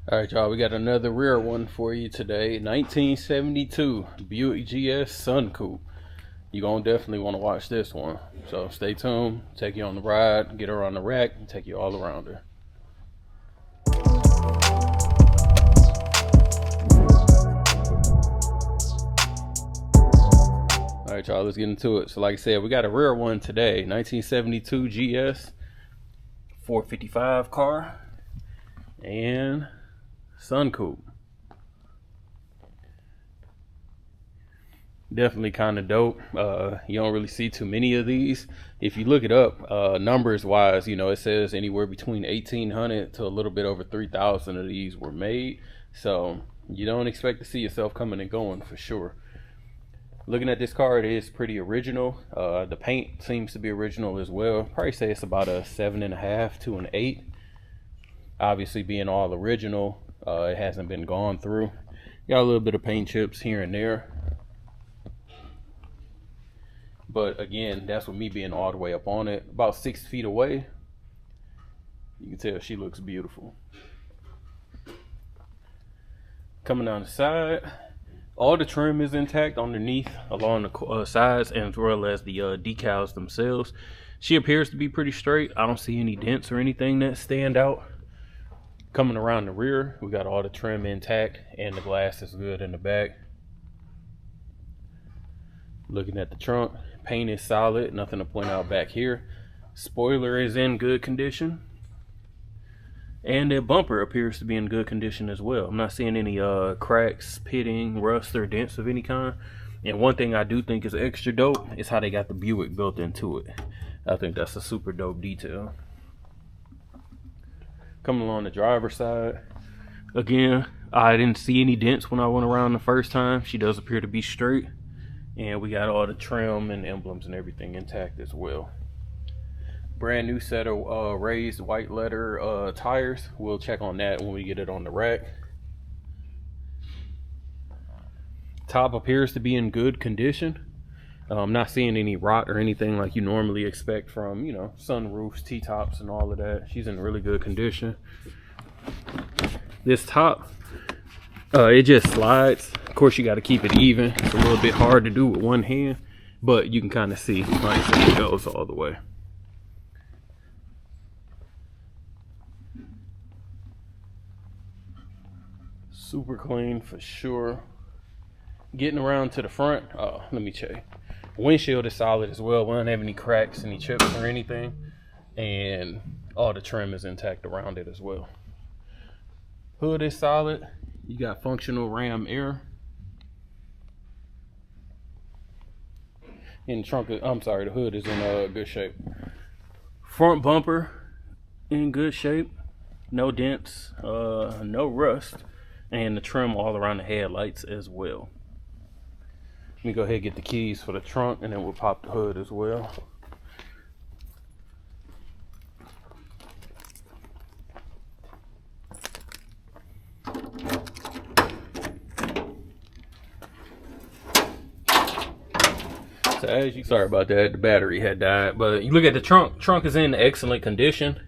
All right, y'all, we got another rare one for you today. 1972 Buick GS Sun Coupe. You're going to definitely want to watch this one. So stay tuned, take you on the ride, get her on the rack, and take you all around her. All right, y'all, let's get into it. So like I said, we got a rare one today. 1972 GS 455 car and Sun Coupe. Definitely kind of dope. You don't really see too many of these. If you look it up, numbers wise, you know, it says anywhere between 1,800 to a little bit over 3,000 of these were made. So you don't expect to see yourself coming and going for sure. Looking at this car, it is pretty original. The paint seems to be original as well. Probably say it's about a 7.5 to an 8. Obviously being all original, it hasn't been gone through. Got a little bit of paint chips here and there. But again, that's with me being all the way up on it. About 6 feet away, you can tell she looks beautiful. Coming down the side, all the trim is intact underneath along the sides, and as well as the decals themselves. She appears to be pretty straight. I don't see any dents or anything that stand out. Coming around the rear, we got all the trim intact and the glass is good in the back. Looking at the trunk, paint is solid, nothing to point out back here. Spoiler is in good condition, and the bumper appears to be in good condition as well. I'm not seeing any cracks, pitting, rust, or dents of any kind. And one thing I do think is extra dope is how they got the Buick built into it. I think that's a super dope detail. Coming along the driver's side, again, I didn't see any dents when I went around the first time. She does appear to be straight, and we got all the trim and emblems and everything intact as well. Brand new set of raised white leather tires. We'll check on that when we get it on the rack. Top appears to be in good condition. I'm not seeing any rot or anything like you normally expect from, you know, sunroofs, T-tops, and all of that. She's in really good condition. This top, it just slides. Of course, you got to keep it even. It's a little bit hard to do with one hand, but you can kind of see, like I said, it goes all the way. Super clean for sure. Getting around to the front, let me check. Windshield is solid as well. We don't have any cracks, any chips or anything, and all the trim is intact around it as well. Hood is solid. You got functional ram air. In the trunk, the hood is in good shape. Front bumper in good shape. No dents, no rust, and the trim all around the headlights as well. Let me go ahead and get the keys for the trunk, and then we'll pop the hood as well. So as you, sorry about that, the battery had died, but you look at the trunk. Trunk is in excellent condition.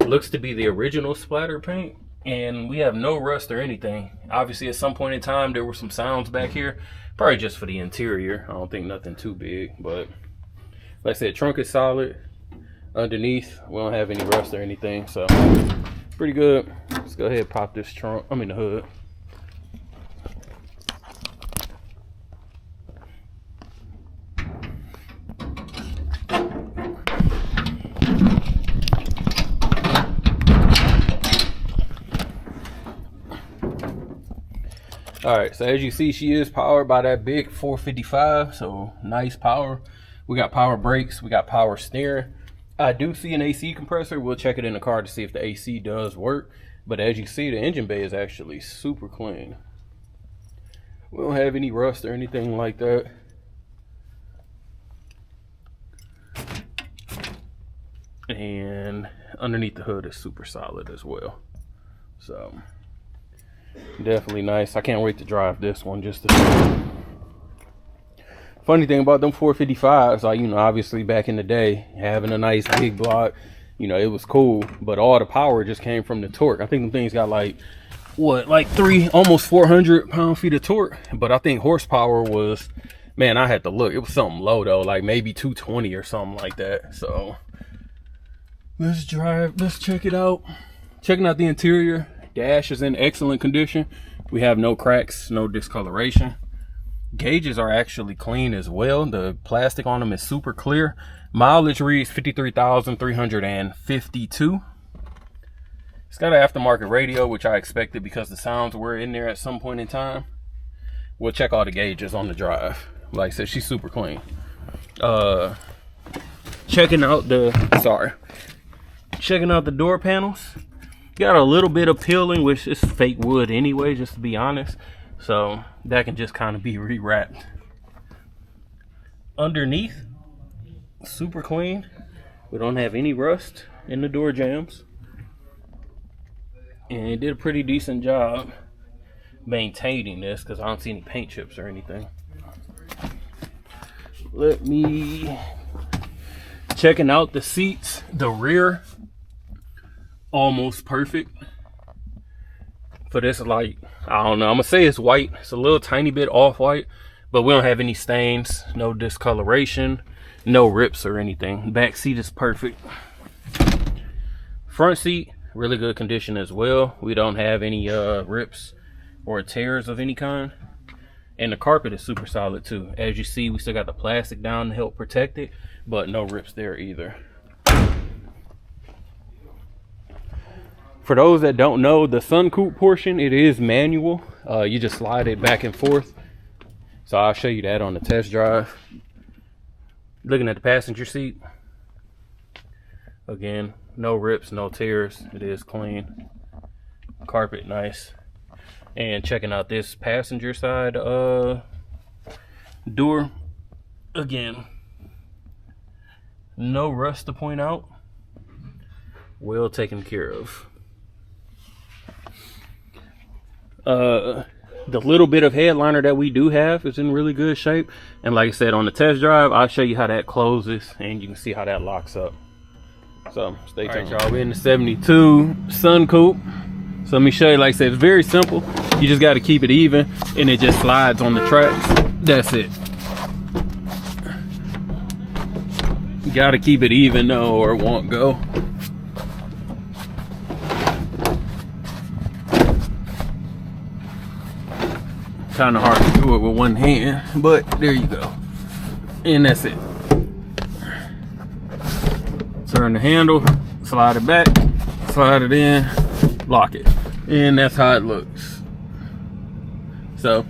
It looks to be the original splatter paint, and we have no rust or anything. Obviously, at some point in time, there were some sounds back here. Probably just for the interior. I don't think nothing too big, but like I said, trunk is solid. Underneath, we don't have any rust or anything, so pretty good. Let's go ahead and pop this trunk, the hood. All right, so as you see, she is powered by that big 455, so nice power. We got power brakes, we got power steering. I do see an AC compressor. We'll check it in the car to see if the AC does work. But as you see, the engine bay is actually super clean. We don't have any rust or anything like that. And underneath the hood is super solid as well. So definitely nice. I can't wait to drive this one just to see. Funny thing about them 455s, like, you know, obviously back in the day, having a nice big block, you know, it was cool, but all the power just came from the torque. I think the things got like, what, like almost 400 pound-feet of torque, but I think horsepower was, man, I had to look, it was something low though, like maybe 220 or something like that. So let's drive, let's check it out. Checking out the interior. Dash is in excellent condition. We have no cracks, no discoloration. Gauges are actually clean as well. The plastic on them is super clear. Mileage reads 53,352. It's got an aftermarket radio, which I expected because the sounds were in there at some point in time. We'll check all the gauges on the drive. Like I said, she's super clean. Checking out the door panels. Got a little bit of peeling, which is fake wood anyway, just to be honest. So that can just kind of be rewrapped. Underneath, super clean. We don't have any rust in the door jambs. And it did a pretty decent job maintaining this because I don't see any paint chips or anything. Let me checking out the seats. The rear, almost perfect for this light. I don't know, I'm gonna say it's white. It's a little tiny bit off-white, but we don't have any stains, no discoloration, no rips or anything. Back seat is perfect. Front seat, really good condition as well. We don't have any rips or tears of any kind. And the carpet is super solid too. As you see, we still got the plastic down to help protect it, but no rips there either. For those that don't know, the Sun Coupe portion, it is manual. You just slide it back and forth. So I'll show you that on the test drive. Looking at the passenger seat. Again, no rips, no tears. It is clean. Carpet nice. And checking out this passenger side door. Again, no rust to point out. Well taken care of. The little bit of headliner that we do have is in really good shape. And like I said, on the test drive, I'll show you how that closes and you can see how that locks up. So stay tuned. All right, y'all, we're in the 72 Sun Coupe. So let me show you, like I said, it's very simple. You just got to keep it even and it just slides on the tracks. That's it. You got to keep it even though or it won't go. Kind of hard to do it with one hand, but there you go. And that's it. Turn the handle, slide it back, slide it in, lock it. And that's how it looks. So,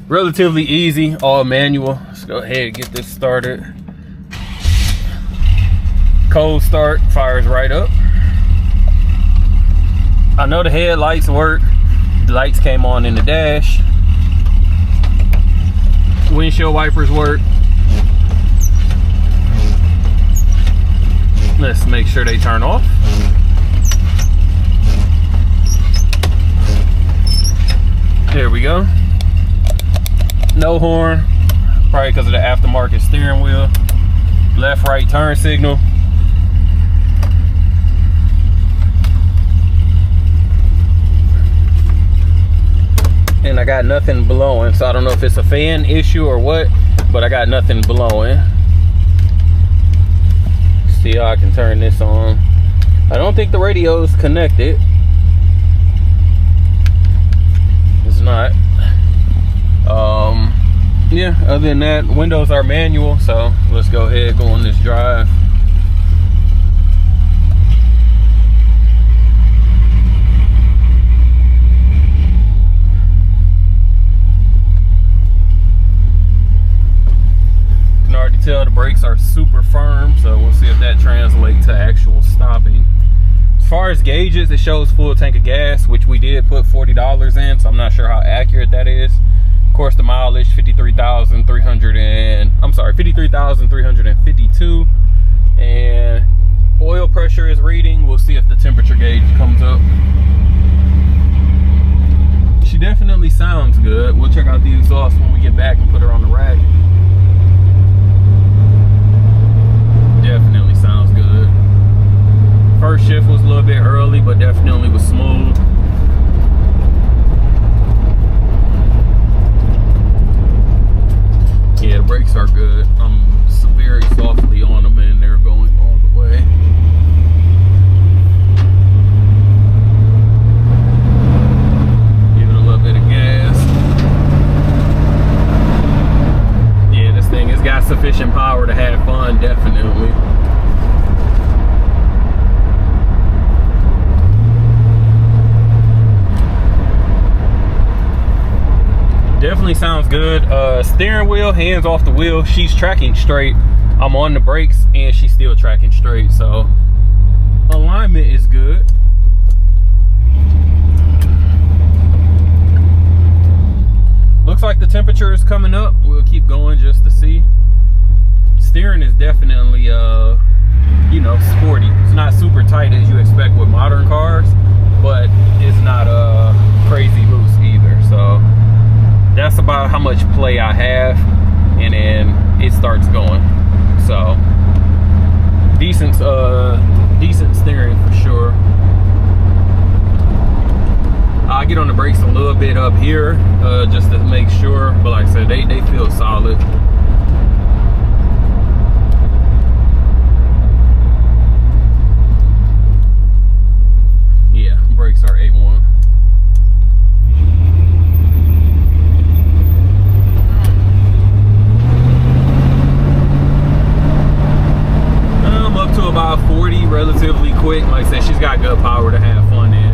relatively easy, all manual. Let's go ahead and get this started. Cold start, fires right up. I know the headlights work. The lights came on in the dash. Windshield wipers work. Let's make sure they turn off. There we go. No horn, probably because of the aftermarket steering wheel. Left, right turn signal. And I got nothing blowing, so I don't know if it's a fan issue or what, but I got nothing blowing. See how I can turn this on. I don't think the radio is connected. It's not. Yeah, other than that, windows are manual, so let's go ahead and go on this drive. Already tell the brakes are super firm, so we'll see if that translates to actual stopping. As far as gauges, it shows full tank of gas, which we did put $40 in, so I'm not sure how accurate that is. Of course, the mileage 53,352, and oil pressure is reading. We'll see if the temperature gauge comes up. She definitely sounds good. We'll check out the exhaust when we get back and put her on the rack. Definitely sounds good. first shift was a little bit early, but definitely was smooth. Yeah, the brakes are good. I'm very softly on them and they're going all the way. Give it a little bit of gas. Yeah, this thing has got sufficient power to have fun, definitely. Definitely sounds good. Steering wheel, hands off the wheel, she's tracking straight. I'm on the brakes and she's still tracking straight, so alignment is good. Looks like the temperature is coming up. We'll keep going just to see. Steering is definitely you know, sporty. It's not super tight as you expect with modern cars, but it's not crazy loose either. So that's about how much play I have, and then it starts going. So decent steering for sure. I get on the brakes a little bit up here just to make sure, but like I said, they feel solid. Yeah, brakes are A1. I'm up to about 40 relatively quick. Like I said, she's got good power to have fun in.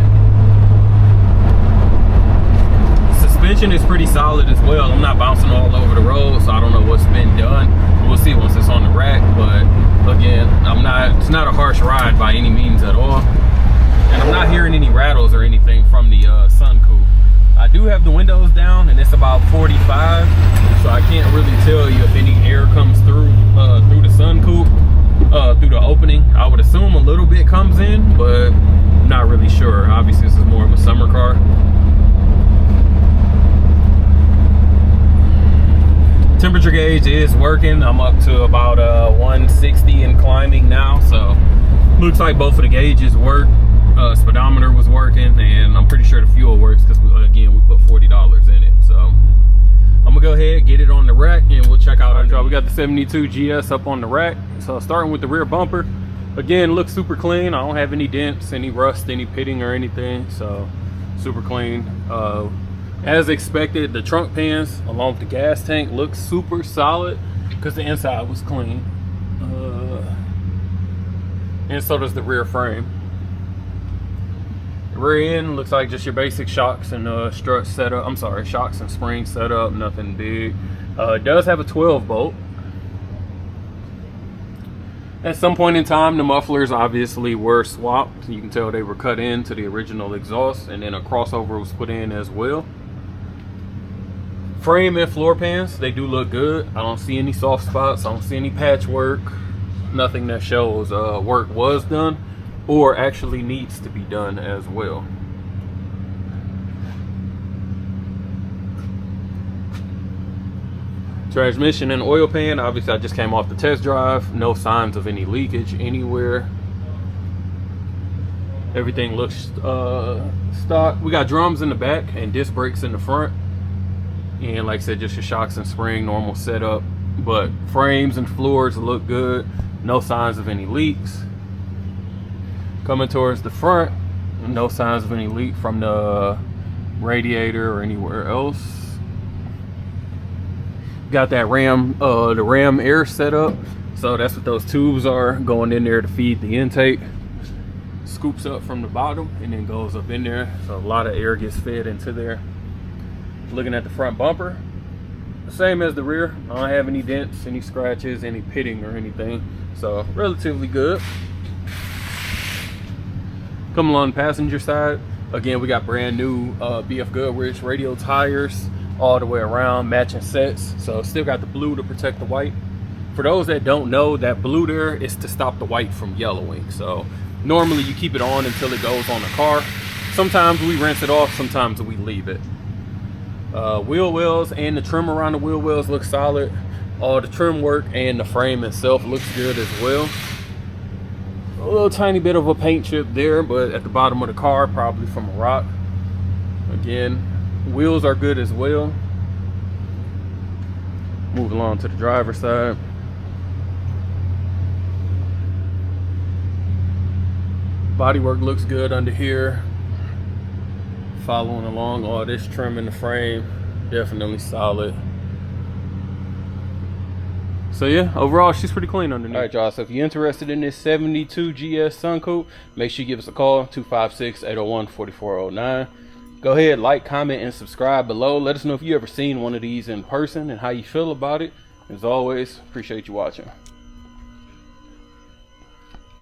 Suspension is pretty solid as well. I'm not bouncing all over the road, so I don't know what's been done. We'll see once it's on the rack, but again, it's not a harsh ride by any means at all. And I'm not hearing any rattles or anything from the Sun Coupe. I do have the windows down and it's about 45, so I can't really tell you if any air comes through the Sun Coupe, through the opening. I would assume a little bit comes in, but I'm not really sure. Obviously this is more of a summer car. Temperature gauge is working. I'm up to about 160 and climbing now, so looks like both of the gauges work. Speedometer was working, and I'm pretty sure the fuel works because again we put $40 in it. So I'm gonna go ahead, get it on the rack, and we'll check out. We got the 72 GS up on the rack. So starting with the rear bumper, again, looks super clean. I don't have any dents, any rust, any pitting or anything, so super clean. As expected, the trunk pans along with the gas tank looks super solid because the inside was clean, and so does the rear frame. Rear end looks like just your basic shocks and strut setup. I'm sorry, shocks and springs setup, nothing big. It does have a 12 bolt. At some point in time, the mufflers obviously were swapped. You can tell they were cut into the original exhaust, and then a crossover was put in as well. Frame and floor pans, they do look good. I don't see any soft spots. I don't see any patchwork. Nothing that shows work was done or actually needs to be done as well. Transmission and oil pan, obviously I just came off the test drive. No signs of any leakage anywhere. Everything looks stock. We got drums in the back and disc brakes in the front. And like I said, just your shocks and spring, normal setup. But frames and floors look good. No signs of any leaks. Coming towards the front, no signs of any leak from the radiator or anywhere else. Got that the ram air setup, so that's what those tubes are going in there to feed the intake. Scoops up from the bottom and then goes up in there, so a lot of air gets fed into there. Looking at the front bumper, same as the rear. I don't have any dents, any scratches, any pitting or anything, so relatively good. Come along the passenger side, again we got brand new BF Goodrich radial tires all the way around, matching sets. So still got the blue to protect the white. For those that don't know, that blue there is to stop the white from yellowing. So normally you keep it on until it goes on the car. Sometimes we rinse it off, sometimes we leave it. Wheel wells and the trim around the wheel wells look solid. All the trim work and the frame itself looks good as well. A little tiny bit of a paint chip there, but at the bottom of the car, probably from a rock. Again, wheels are good as well. Move along to the driver's side. Bodywork looks good under here. Following along, all this trim in the frame, definitely solid. So yeah, overall she's pretty clean underneath. All right, y'all, so if you're interested in this 72 GS Sun Coupe, make sure you give us a call, 256-801-4409. Go ahead, like, comment, and subscribe below. Let us know if you ever seen one of these in person and how you feel about it. As always, appreciate you watching.